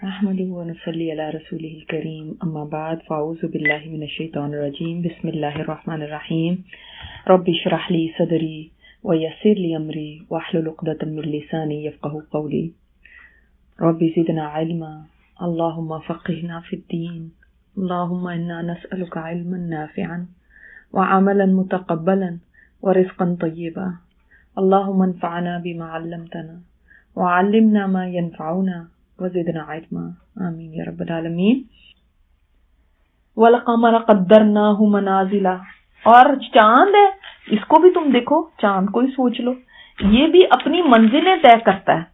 نحمده ونصلي على رسوله الكريم اما بعد فاعوذ بالله من الشيطان الرجيم بسم الله الرحمن الرحيم رب اشرح لي صدري ويسر لي امري واحلل عقدة من لساني يفقهوا قولي رب زدنا علما اللهم فقهنا في الدين اللهم انا نسألك علما نافعا وعملا متقبلا ورزقا طيبا اللهم انفعنا بما علمتنا وعلمنا ما ينفعنا وزدنا علما آمین یا رب العالمین. وَالْقَمَرَ قَدَّرْنَاهُ مَنَازِلَ، اور چاند ہے، اس کو بھی تم دیکھو، چاند کو ہی سوچ لو، یہ بھی اپنی منزلیں طے کرتا ہے.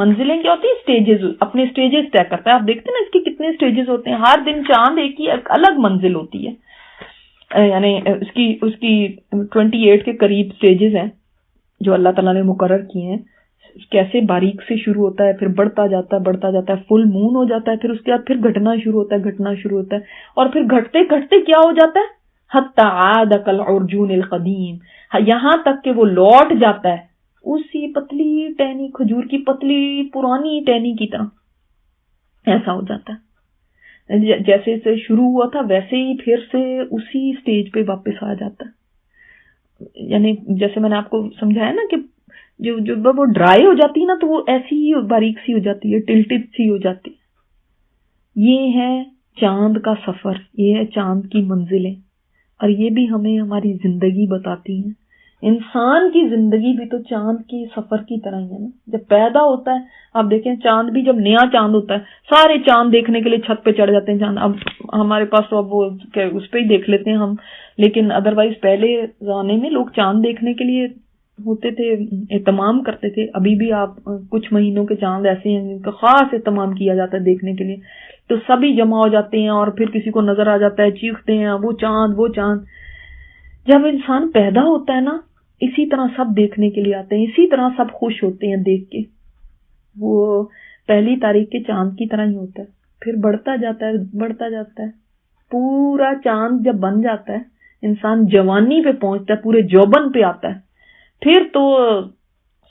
منزلیں کیا ہوتی ہیں؟ سٹیجز، اپنے سٹیجز طے کرتا ہے. آپ دیکھتے ہیں نا اس کے کتنے سٹیجز ہوتے ہیں، ہر دن چاند ایک ہی الگ منزل ہوتی ہے، یعنی اس کی 28 کے قریب سٹیجز ہیں جو اللہ تعالیٰ نے مقرر کیے ہیں. کیسے باریک سے شروع ہوتا ہے، پھر بڑھتا جاتا ہے، فل مون ہو جاتا ہے، پھر اس کے بعد پھر گھٹنا شروع ہوتا ہے اور پھر گھٹتے گھٹتے کیا ہو جاتا ہے، حتی عاد کالعرجون القدیم، یہاں تک کہ وہ لوٹ جاتا ہے اسی پتلی ٹہنی، کھجور کی پتلی پرانی ٹہنی کی طرح. ایسا ہو جاتا ہے جیسے سے شروع ہوا تھا ویسے ہی پھر سے اسی سٹیج پہ واپس آ جاتا ہے. یعنی جیسے میں نے آپ کو سمجھایا نا کہ جو وہ ڈرائی ہو جاتی ہے نا تو وہ ایسی ہی باریک سی ہو جاتی ہے، ٹلٹڈ سی ہو جاتی ہے. یہ ہے چاند کا سفر، یہ ہے چاند کی منزلیں، اور یہ بھی ہمیں ہماری زندگی بتاتی ہیں. انسان کی زندگی بھی تو چاند کی سفر کی طرح ہی ہے نا. جب پیدا ہوتا ہے آپ دیکھیں چاند بھی، جب نیا چاند ہوتا ہے سارے چاند دیکھنے کے لیے چھت پہ چڑھ جاتے ہیں. چاند اب ہمارے پاس تو اب وہ اس پہ ہی دیکھ لیتے ہیں ہم، لیکن ادروائز پہلے زمانے میں لوگ چاند دیکھنے کے لیے ہوتے تھے، اہتمام کرتے تھے. ابھی بھی آپ کچھ مہینوں کے چاند ایسے ہیں جن کا خاص اہتمام کیا جاتا ہے دیکھنے کے لیے، تو سبھی جمع ہو جاتے ہیں اور پھر کسی کو نظر آ جاتا ہے، چیختے ہیں وہ چاند وہ چاند. جب انسان پیدا ہوتا ہے نا اسی طرح سب دیکھنے کے لیے آتے ہیں، اسی طرح سب خوش ہوتے ہیں دیکھ کے. وہ پہلی تاریخ کے چاند کی طرح ہی ہوتا ہے، پھر بڑھتا جاتا ہے پورا چاند. جب بن جاتا ہے انسان جوانی پہ پہنچتا ہے، پورے جوبن پہ آتا ہے، پھر تو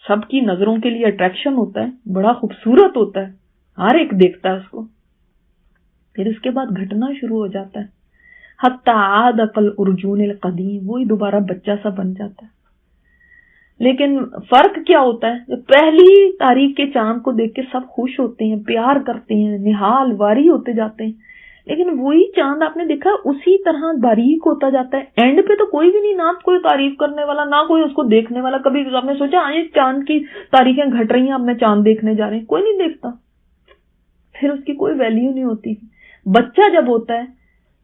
سب کی نظروں کے لیے اٹریکشن ہوتا ہے، بڑا خوبصورت ہوتا ہے، ہر ایک دیکھتا ہے اس کو. پھر اس کے بعد گھٹنا شروع ہو جاتا ہے، حتی عاد کالعرجون القدیم، وہی دوبارہ بچہ سا بن جاتا ہے. لیکن فرق کیا ہوتا ہے؟ پہلی تاریخ کے چاند کو دیکھ کے سب خوش ہوتے ہیں، پیار کرتے ہیں، نہال واری ہوتے جاتے ہیں، لیکن وہی چاند آپ نے دیکھا اسی طرح باریک ہوتا جاتا ہے. اینڈ پہ تو کوئی بھی نہیں، نہ کوئی تعریف کرنے والا، نہ کوئی اس کو دیکھنے والا. کبھی آپ نے سوچا یہ چاند کی تاریخیں گھٹ رہی ہیں، اب میں چاند دیکھنے جا رہے ہیں، کوئی نہیں دیکھتا. پھر اس کی کوئی ویلیو نہیں ہوتی. بچہ جب ہوتا ہے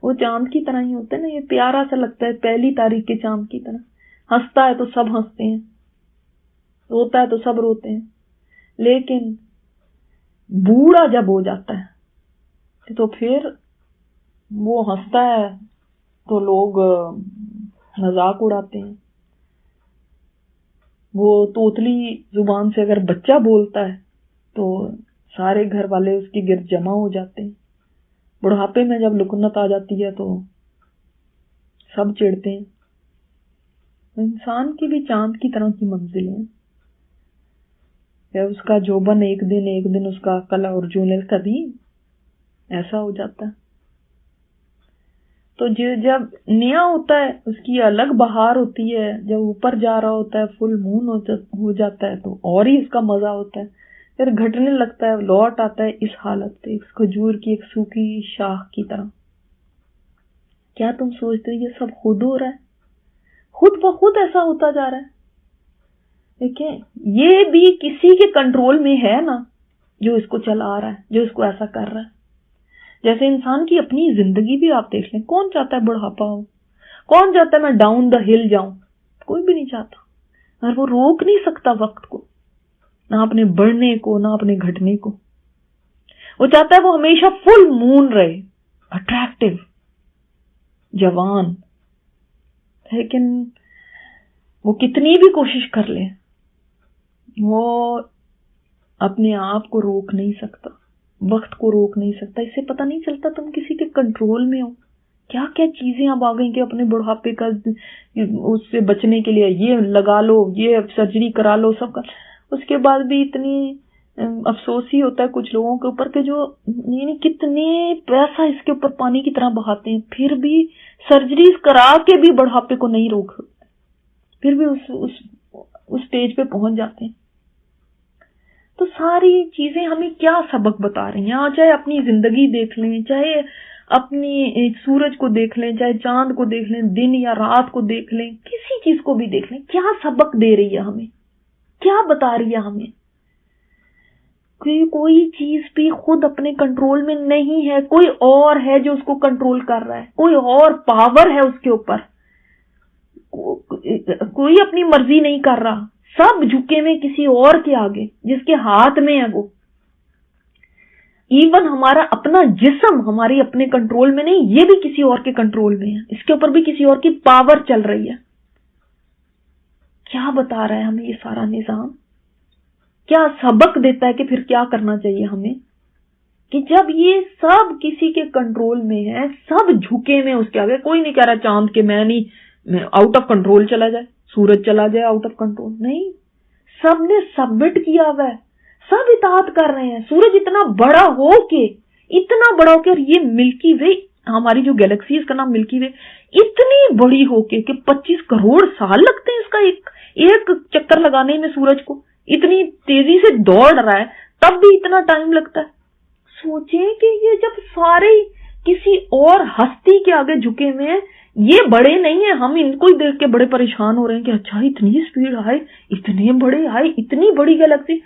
وہ چاند کی طرح ہی ہوتا ہے نا، یہ پیارا سا لگتا ہے پہلی تاریخ کے چاند کی طرح. ہنستا ہے تو سب ہنستے ہیں، روتا ہے تو سب روتے ہیں. لیکن بوڑھا جب ہو جاتا ہے تو پھر وہ ہنستا ہے تو لوگ مذاق اڑاتے ہیں. وہ توتلی زبان سے اگر بچہ بولتا ہے تو سارے گھر والے اس کے گرد جمع ہو جاتے ہیں. بڑھاپے میں جب لکنت آ جاتی ہے تو سب چڑھتے ہیں. انسان کی بھی چاند کی طرح کی منزلیں ہیں. اس کا جوبن ایک دن اس کا کالعرجون القدیم ایسا ہو جاتا ہے. تو جب نیا ہوتا ہے اس کی الگ بہار ہوتی ہے، جب اوپر جا رہا ہوتا ہے فل مون ہو جاتا ہے تو اور ہی اس کا مزہ ہوتا ہے. پھر گھٹنے لگتا ہے، لوٹ آتا ہے اس حالت پہ، اس کھجور کی ایک سوکھی شاخ کی طرح. کیا تم سوچتے یہ سب خود ہو رہا ہے؟ خود بخود ایسا ہوتا جا رہا ہے. دیکھیں یہ بھی کسی کے کنٹرول میں ہے نا، جو اس کو چلا رہا ہے، جو اس کو ایسا کر رہا ہے. جیسے انسان کی اپنی زندگی بھی آپ دیکھ لیں، کون چاہتا ہے بڑھاپا ہو؟ کون چاہتا ہے میں ڈاؤن دا ہل جاؤں؟ کوئی بھی نہیں چاہتا. اور وہ روک نہیں سکتا وقت کو، نہ اپنے بڑھنے کو نہ اپنے گھٹنے کو. وہ چاہتا ہے وہ ہمیشہ فل مون رہے، اٹریکٹیو، جوان. لیکن وہ کتنی بھی کوشش کر لے وہ اپنے آپ کو روک نہیں سکتا، وقت کو روک نہیں سکتا. اس سے پتہ نہیں چلتا تم کسی کے کنٹرول میں ہو. کیا کیا چیزیں اب آ گئی کہ اپنے بڑھاپے کا اس سے بچنے کے لیے یہ لگا لو، یہ سرجری کرا لو، سب کا. اس کے بعد بھی اتنی افسوس ہی ہوتا ہے کچھ لوگوں کے اوپر کہ جو یعنی کتنے پیسہ اس کے اوپر پانی کی طرح بہاتے ہیں، پھر بھی سرجریز کرا کے بھی بڑھاپے کو نہیں روک سکتے، پھر بھی اس اسٹیج پہ پہنچ جاتے ہیں. تو ساری چیزیں ہمیں کیا سبق بتا رہی ہیں؟ چاہے اپنی زندگی دیکھ لیں، چاہے اپنی سورج کو دیکھ لیں، چاہے چاند کو دیکھ لیں، دن یا رات کو دیکھ لیں، کسی چیز کو بھی دیکھ لیں، کیا سبق دے رہی ہے ہمیں، کیا بتا رہی ہے ہمیں؟ کوئی چیز بھی خود اپنے کنٹرول میں نہیں ہے، کوئی اور ہے جو اس کو کنٹرول کر رہا ہے، کوئی اور پاور ہے اس کے اوپر، کوئی اپنی مرضی نہیں کر رہا، سب جھکے میں کسی اور کے آگے جس کے ہاتھ میں ہے وہ. ایون ہمارا اپنا جسم ہماری اپنے کنٹرول میں نہیں، یہ بھی کسی اور کے کنٹرول میں ہے، اس کے اوپر بھی کسی اور کی پاور چل رہی ہے. کیا بتا رہا ہے ہمیں یہ سارا نظام؟ کیا سبق دیتا ہے کہ پھر کیا کرنا چاہیے ہمیں؟ کہ جب یہ سب کسی کے کنٹرول میں ہے، سب جھکے میں اس کے آگے. کوئی نہیں کہہ رہا چاند کے میں آؤٹ آف کنٹرول چلا جائے، سورج چلا جائے آؤٹ آف کنٹرول، نہیں، سب نے سبمٹ کیا ہوا ہے، سب اطاعت کر رہے ہیں. سورج اتنا بڑا ہو کے اور یہ ملکی وے، ہماری جو گیلیکسی اس کا نام ملکی وے، اتنی بڑی ہو کے کہ 25 کروڑ سال لگتے ہیں اس کا ایک چکر لگانے میں، سورج کو اتنی تیزی سے دوڑ رہا ہے تب بھی اتنا ٹائم لگتا ہے. سوچیں کہ یہ جب سارے کسی اور ہستی کے آگے جھکے ہوئے ہیں، یہ بڑے نہیں ہیں، ہم ان کو ہی دیکھ کے بڑے پریشان ہو رہے ہیں کہ اچھا اتنی سپیڈ ہے، اتنے بڑے ہے، اتنی بڑی گیلیکسی.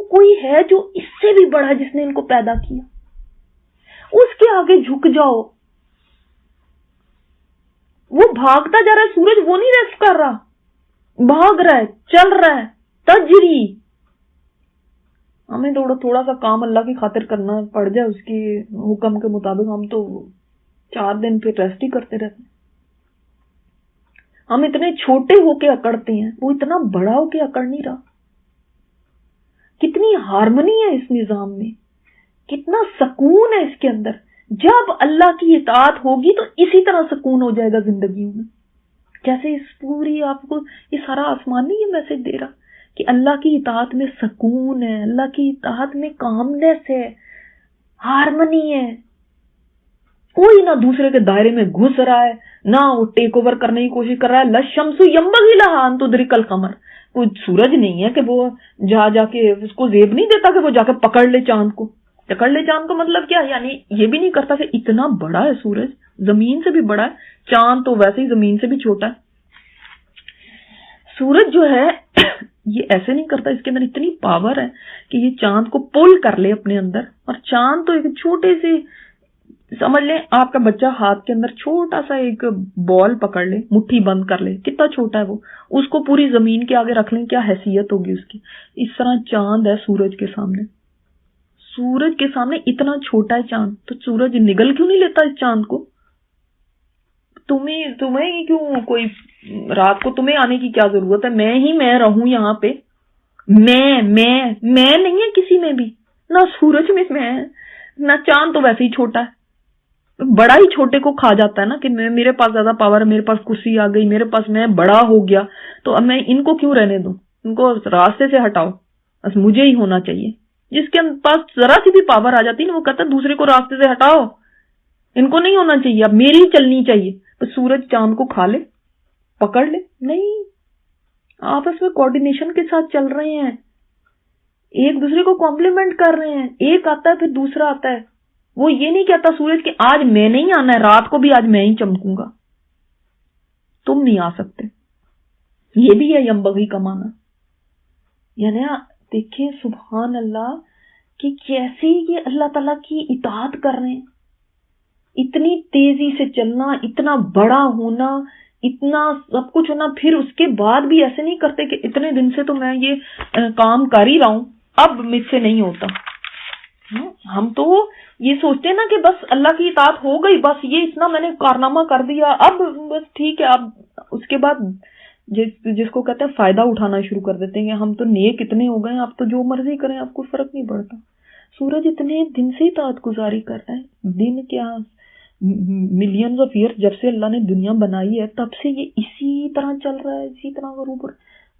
کوئی ہے جو اس سے بھی بڑا ہے جس نے ان کو پیدا کیا، اس کے آگے جھک جاؤ. وہ بھاگتا جا رہا ہے، سورج وہ نہیں ریسٹ کر رہا، بھاگ رہا ہے، چل رہا ہے، تجری. ہمیں تھوڑا سا کام اللہ کی خاطر کرنا پڑ جائے اس کے حکم کے مطابق، ہم تو 4 دن پہ ریسٹ ہی کرتے رہتے ہیں. ہم اتنے چھوٹے ہو کے اکڑتے ہیں، وہ اتنا بڑا ہو کے اکڑ نہیں رہا. کتنی ہارمنی ہے اس نظام میں، کتنا سکون ہے اس کے اندر. جب اللہ کی اطاعت ہوگی تو اسی طرح سکون ہو جائے گا زندگیوں میں. جیسے اس پوری آپ کو یہ سارا آسمان نہیں یہ میسج دے رہا کہ اللہ کی اطاعت میں سکون ہے، اللہ کی اطاعت میں کامنس ہے، ہارمنی ہے. کوئی نہ دوسرے کے دائرے میں گھس رہا ہے، نہ وہ ٹیک اوور کرنے کی کوشش کر رہا ہے. لشمس ینبغی لہا ان تدرک القمر. کوئی سورج نہیں ہے کہ وہ جا کے اس کو زیب نہیں دیتا کہ وہ جا کے پکڑ لے چاند کو. پکڑ لے چاند کو مطلب کیا؟ یعنی یہ بھی نہیں کرتا کہ اتنا بڑا ہے سورج، زمین سے بھی بڑا ہے. چاند تو ویسے ہی زمین سے بھی چھوٹا ہے. سورج جو ہے یہ ایسے نہیں کرتا، اس کے اندر اتنی پاور ہے کہ یہ چاند کو پول کر لے اپنے اندر. اور چاند تو ایک چھوٹے سے، سمجھ لیں آپ کا بچہ ہاتھ کے اندر چھوٹا سا ایک بال پکڑ لے، مٹھی بند کر لے، کتنا چھوٹا ہے وہ، اس کو پوری زمین کے آگے رکھ لیں، کیا حیثیت ہوگی اس کی. اس طرح چاند ہے سورج کے سامنے. سورج کے سامنے اتنا چھوٹا ہے چاند، تو سورج نگل کیوں نہیں لیتا اس چاند کو؟ تمہیں کیوں کوئی رات کو تمہیں آنے کی کیا ضرورت ہے؟ میں رہوں یہاں پہ. میں نہیں ہے کسی میں بھی، نہ سورج میں میں، نہ چاند تو ویسے ہی چھوٹا ہے. بڑا ہی چھوٹے کو کھا جاتا ہے نا کہ میرے پاس زیادہ پاور ہے، میرے پاس کرسی آ گئی، میرے پاس میں بڑا ہو گیا، تو اب میں ان کو کیوں رہنے دوں؟ ان کو راستے سے ہٹاؤ، بس مجھے ہی ہونا چاہیے. جس کے پاس ذرا سی بھی پاور آ جاتی ہے نا، وہ کہتا ہے دوسرے کو راستے سے ہٹاؤ، ان کو نہیں ہونا چاہیے، اب میری ہی چلنی چاہیے. تو سورج چاند کو کھا لے، پکڑ لے؟ نہیں، آپس میں کوارڈینیشن کے ساتھ چل رہے ہیں، ایک دوسرے کو کمپلیمنٹ کر رہے ہیں. ایک آتا ہے پھر دوسرا آتا ہے. وہ یہ نہیں کہتا سورج کہ آج میں نہیں آنا ہے، رات کو بھی آج میں ہی چمکوں گا، تم نہیں آ سکتے. یہ بھی ہے ینبغی کا معنی. یعنی دیکھیں سبحان اللہ کہ کیسے یہ اللہ تعالیٰ کی اطاعت کر رہے ہیں. اتنی تیزی سے چلنا، اتنا بڑا ہونا، اتنا سب کچھ ہونا، پھر اس کے بعد بھی ایسے نہیں کرتے کہ اتنے دن سے تو میں یہ کام کر ہی رہا ہوں، اب مجھ سے نہیں ہوتا. ہم تو یہ سوچتے ہیں نا کہ بس اللہ کی اطاعت ہو گئی، بس یہ اتنا میں نے کارنامہ کر دیا، اب بس ٹھیک ہے. اب اس کے بعد جس کو کہتے ہیں فائدہ اٹھانا شروع کر دیتے ہیں کہ ہم تو نیک اتنے ہو گئے، اب تو جو مرضی کریں، آپ کو فرق نہیں پڑتا. سورج اتنے دن سے اطاعت گزاری کر رہا ہے، دن کیا ملینز آف ایئر، جب سے اللہ نے دنیا بنائی ہے تب سے یہ اسی طرح چل رہا ہے، اسی طرح غروب.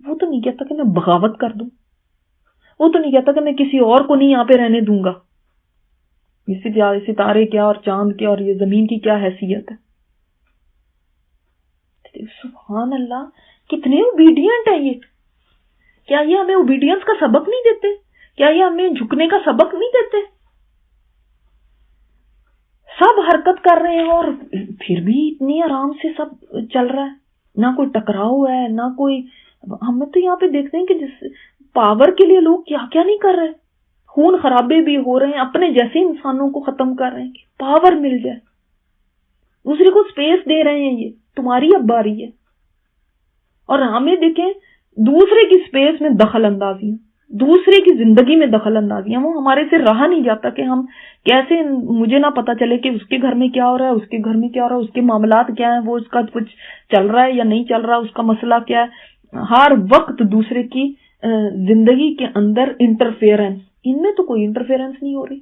وہ تو نہیں کہتا کہ میں بغاوت کر دوں، وہ تو نہیں کہتا کہ میں کسی اور کو نہیں یہاں پہ رہنے دوں گا. یہ ستارے کیا اور چاند کیا اور یہ زمین کی کیا حیثیت ہے. سبحان اللہ، کتنے اوبیڈینٹ ہیں یہ. کیا یہ ہمیں اوبیڈینس کا سبق نہیں دیتے؟ کیا یہ ہمیں جھکنے کا سبق نہیں دیتے؟ سب حرکت کر رہے ہیں اور پھر بھی اتنی آرام سے سب چل رہا ہے، نہ کوئی ٹکراؤ ہے نہ کوئی. ہمیں تو یہاں پہ دیکھتے ہیں کہ جس پاور کے لیے لوگ کیا کیا نہیں کر رہے، خون خرابے بھی ہو رہے ہیں، اپنے جیسے انسانوں کو ختم کر رہے ہیں کہ پاور مل جائے. دوسرے کو سپیس دے رہے ہیں، یہ تمہاری اب باری ہے. اور ہمیں دیکھیں دوسرے کی سپیس میں دخل اندازیاں، دوسرے کی زندگی میں دخل اندازیاں، وہ ہمارے سے رہا نہیں جاتا کہ ہم کیسے، مجھے نہ پتا چلے کہ اس کے گھر میں کیا ہو رہا ہے، اس کے گھر میں کیا ہو رہا ہے، اس کے معاملات کیا ہیں، وہ اس کا کچھ چل رہا ہے یا نہیں چل رہا، اس کا مسئلہ کیا ہے. ہر وقت دوسرے کی زندگی کے اندر انٹرفیئرنس. ان میں تو کوئی انٹرفیئرنس نہیں ہو رہی.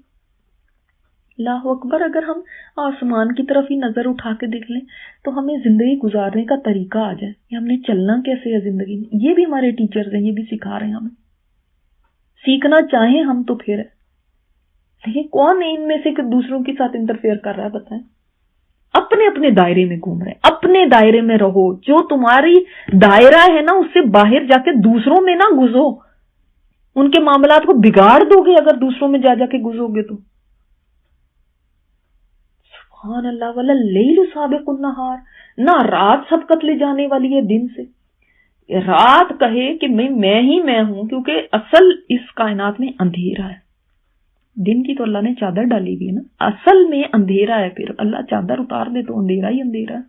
اللہ اکبر. اگر ہم آسمان کی طرف ہی نظر اٹھا کے دیکھ لیں تو ہمیں زندگی گزارنے کا طریقہ آ جائے کہ ہم نے چلنا کیسے ہے زندگی میں. یہ بھی ہمارے ٹیچرز ہیں، یہ بھی سکھا رہے ہیں ہمیں. سیکھنا چاہیں ہم تو پھر لیکن کون ان میں سے کہ دوسروں کے ساتھ انٹرفیئر کر رہا ہے؟ بتائیں. اپنے اپنے دائرے میں گھوم رہے ہیں، اپنے دائرے میں رہو. جو تمہاری دائرہ ہے نا اس سے باہر جا کے دوسروں میں نہ گھسو. ان کے معاملات کو بگاڑ دو گے اگر دوسروں میں جا کے گھسو گے تو. سبحان اللہ. ولا اللیل سابق النہار. نہ رات سبقت لے جانے والی ہے دن سے. رات کہے کہ میں ہی میں ہوں، کیونکہ اصل اس کائنات میں اندھیرا ہے. دن کی تو اللہ نے چادر ڈالی ہوئی ہے نا، اصل میں اندھیرا ہے. پھر اللہ چادر اتار دے تو اندھیرا ہی اندھیرا ہے.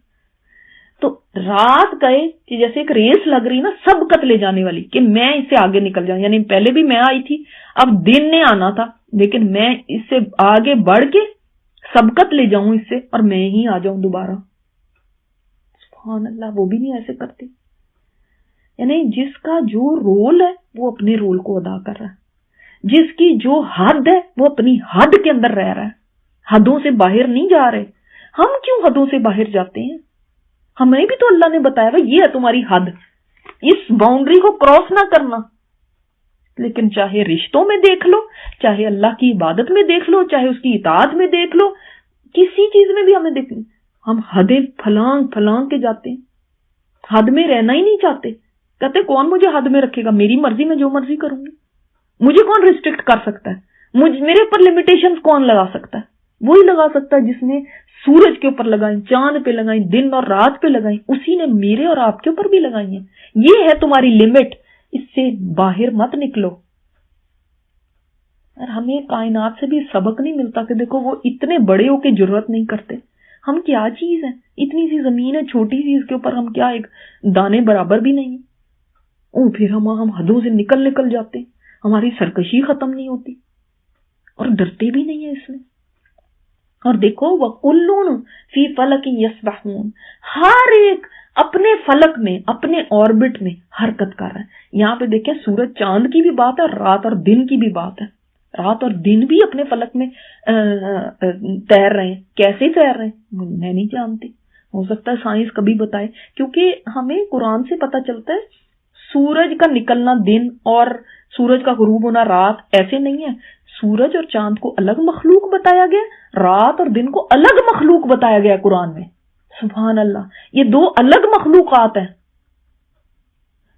تو رات کہے کہ جیسے ایک ریس لگ رہی نا سبقت لے جانے والی، کہ میں اس سے آگے نکل جاؤں. یعنی پہلے بھی میں آئی تھی، اب دن نے آنا تھا، لیکن میں اس سے آگے بڑھ کے سبقت لے جاؤں اس سے اور میں ہی آ جاؤں دوبارہ. سبحان اللہ. وہ بھی نہیں ایسے کرتے. یعنی جس کا جو رول ہے وہ اپنے رول کو ادا کر رہا ہے، جس کی جو حد ہے وہ اپنی حد کے اندر رہ رہا ہے، حدوں سے باہر نہیں جا رہے. ہم کیوں حدوں سے باہر جاتے ہیں؟ ہمیں بھی تو اللہ نے بتایا بھائی یہ ہے تمہاری حد، اس باؤنڈری کو کراس نہ کرنا. لیکن چاہے رشتوں میں دیکھ لو، چاہے اللہ کی عبادت میں دیکھ لو، چاہے اس کی اطاعت میں دیکھ لو، کسی چیز میں بھی ہمیں دیکھیں ہم حدیں پھلانگ پھلانگ کے جاتے ہیں. حد میں رہنا ہی نہیں چاہتے. کہتے کون مجھے حد میں رکھے گا، میری مرضی میں جو مرضی کروں گی. مجھے کون ریسٹرکٹ کر سکتا ہے؟ میرے اوپر لمیٹیشنز کون لگا سکتا ہے؟ وہی لگا سکتا ہے جس نے سورج کے اوپر لگائیں، چاند پہ لگائیں، دن اور رات پہ لگائیں. اسی نے میرے اور آپ کے اوپر بھی لگائی ہیں. یہ ہے تمہاری لمٹ، اس سے باہر مت نکلو. اور ہمیں کائنات سے بھی سبق نہیں ملتا کہ دیکھو وہ اتنے بڑے ہو کے جرات نہیں کرتے. ہم کیا چیز ہیں؟ اتنی سی زمین ہے چھوٹی سی، اس کے اوپر ہم کیا ایک دانے برابر بھی نہیں. پھر ہم حدوں سے نکل جاتے ہیں، ہماری سرکشی ختم نہیں ہوتی اور ڈرتے بھی نہیں ہیں اس میں. اور دیکھو وَكُلٌّ فِي فَلَكٍ يَسْبَحُونَ. ہر ایک اپنے فلک میں، اپنے آربٹ میں حرکت کر رہا ہے. یہاں پہ دیکھیں سورج چاند کی بھی بات ہے، رات اور دن کی بھی بات ہے. رات اور دن بھی اپنے فلک میں تیر رہے ہیں. کیسے تیر رہے ہیں میں نہیں جانتی. ہو سکتا ہے سائنس کبھی بتائے، کیونکہ ہمیں قرآن سے پتہ چلتا ہے سورج کا نکلنا دن اور سورج کا غروب ہونا رات ایسے نہیں ہے. سورج اور چاند کو الگ مخلوق بتایا گیا، رات اور دن کو الگ مخلوق بتایا گیا قرآن میں. سبحان اللہ. یہ دو الگ مخلوقات ہیں.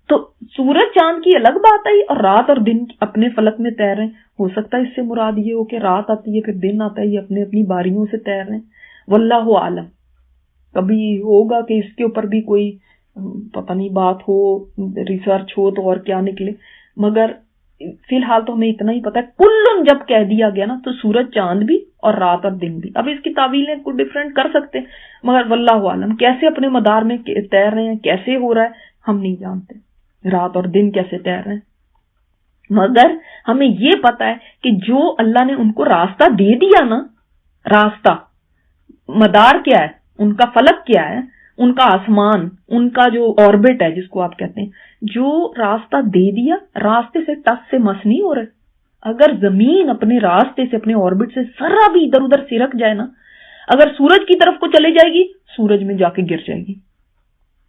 تو سورج چاند کی الگ بات آئی اور رات اور دن اپنے فلک میں تیر رہے ہیں. ہو سکتا ہے اس سے مراد یہ ہو کہ رات آتی ہے پھر دن آتا ہے، یہ اپنی اپنی باریوں سے تیر رہے ہیں. واللہ عالم. کبھی ہوگا کہ اس کے اوپر بھی کوئی پتہ نہیں بات ہو، ریسرچ ہو تو اور کیا نکلے، مگر فی الحال تو ہمیں اتنا ہی پتا ہے. کلن جب کہہ دیا گیا نا تو سورج چاند بھی اور رات اور دن بھی. اب اس کی تعویلیں کوئی ڈفرینٹ کر سکتے ہیں، مگر واللہ عالم کیسے اپنے مدار میں تیر رہے ہیں، کیسے ہو رہا ہے ہم نہیں جانتے. رات اور دن کیسے تیر رہے ہیں، مگر ہمیں یہ پتا ہے کہ جو اللہ نے ان کو راستہ دے دیا نا، راستہ مدار کیا ہے ان کا، فلک کیا ہے ان کا، آسمان ان کا جو آربٹ ہے جس کو آپ کہتے ہیں، جو راستہ دے دیا، راستے سے ٹس سے مس نہیں ہو رہے. اگر زمین اپنے راستے سے، اپنے آربٹ سے ذرا بھی ادھر ادھر سرک جائے نا، اگر سورج کی طرف کو چلے جائے گی سورج میں جا کے گر جائے گی.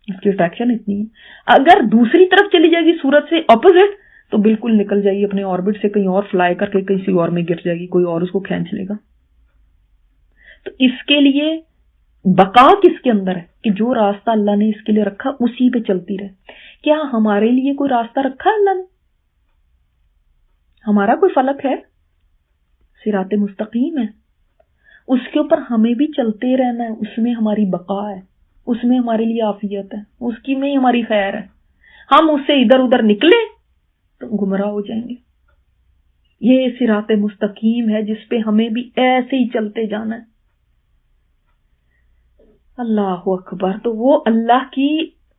اس کی اٹریکشن اتنی ہے. اگر دوسری طرف چلی جائے گی سورج سے اپوزٹ تو بالکل نکل جائے گی اپنے آربٹ سے، کہیں اور فلائی کر کے کسی اور میں گر جائے گی، کوئی اور اس کو کھینچ لے گا. تو اس کے لیے بقا کس کے اندر ہے کہ جو راستہ اللہ نے اس کے لیے رکھا اسی پہ چلتی رہے. کیا ہمارے لیے کوئی راستہ رکھا اللہ نے؟ ہمارا کوئی فلک ہے؟ صراط مستقیم ہے، اس کے اوپر ہمیں بھی چلتے رہنا ہے. اس میں ہماری بقا ہے، اس میں ہمارے لیے عافیت ہے، اس کی میں ہی ہماری خیر ہے. ہم اس سے ادھر ادھر نکلے تو گمراہ ہو جائیں گے. یہ صراط مستقیم ہے جس پہ ہمیں بھی ایسے ہی چلتے جانا ہے. اللہ اکبر. تو وہ اللہ کی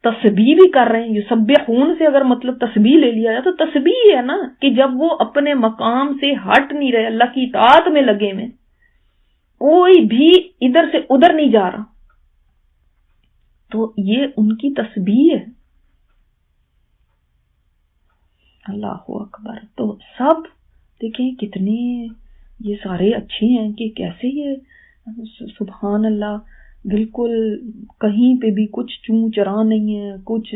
تسبیح بھی کر رہے ہیں. یسبحون سے اگر مطلب تسبیح لے لیا جائے تو تسبیح ہے نا، کہ جب وہ اپنے مقام سے ہٹ نہیں رہے، اللہ کی اطاعت میں لگے ہوئے، کوئی بھی ادھر سے ادھر نہیں جا رہا، تو یہ ان کی تسبیح ہے. اللہ اکبر. تو سب دیکھیں کتنے یہ سارے اچھے ہیں کہ کیسے یہ سبحان اللہ بالکل کہیں پہ بھی کچھ چوں چرا نہیں ہے، کچھ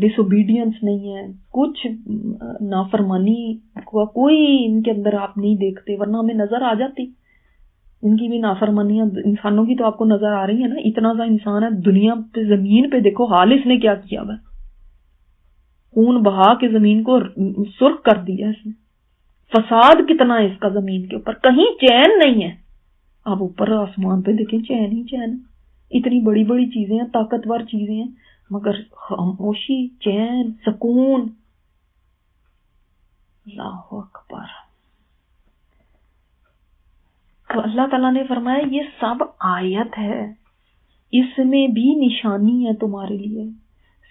ڈس اوبیڈینس نہیں ہے، کچھ نافرمانی کوئی ان کے اندر آپ نہیں دیکھتے، ورنہ ہمیں نظر آ جاتی ان کی بھی نافرمانیاں. انسانوں کی تو آپ کو نظر آ رہی ہے نا، اتنا سا انسان ہے دنیا پہ، زمین پہ دیکھو حال اس نے کیا کیا ہوا، خون بہا کے زمین کو سرخ کر دیا اس نے. فساد کتنا ہے اس کا زمین کے اوپر، کہیں چین نہیں ہے. آپ اوپر آسمان پہ دیکھیں چین ہی چین ہے. اتنی بڑی بڑی چیزیں ہیں، طاقتور چیزیں ہیں، مگر خاموشی، چین، سکون. اللہ اکبر. تو اللہ تعالیٰ نے فرمایا یہ سب آیت ہے، اس میں بھی نشانی ہے تمہارے لیے.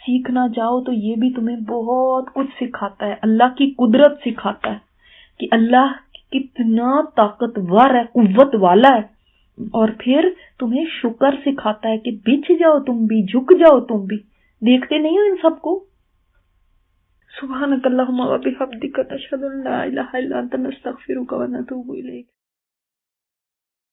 سیکھنا چاہو تو یہ بھی تمہیں بہت کچھ سکھاتا ہے، اللہ کی قدرت سکھاتا ہے کہ اللہ کتنا طاقتور ہے، قوت والا ہے. اور پھر تمہیں شکر سکھاتا ہے کہ بچھ جاؤ تم بھی، جھک جاؤ تم بھی. دیکھتے نہیں ہو ان سب کو؟ سبحانک اللہم و بحمدک، نشہد ان لا الہ الا انت، نستغفرک و نتوب الیک.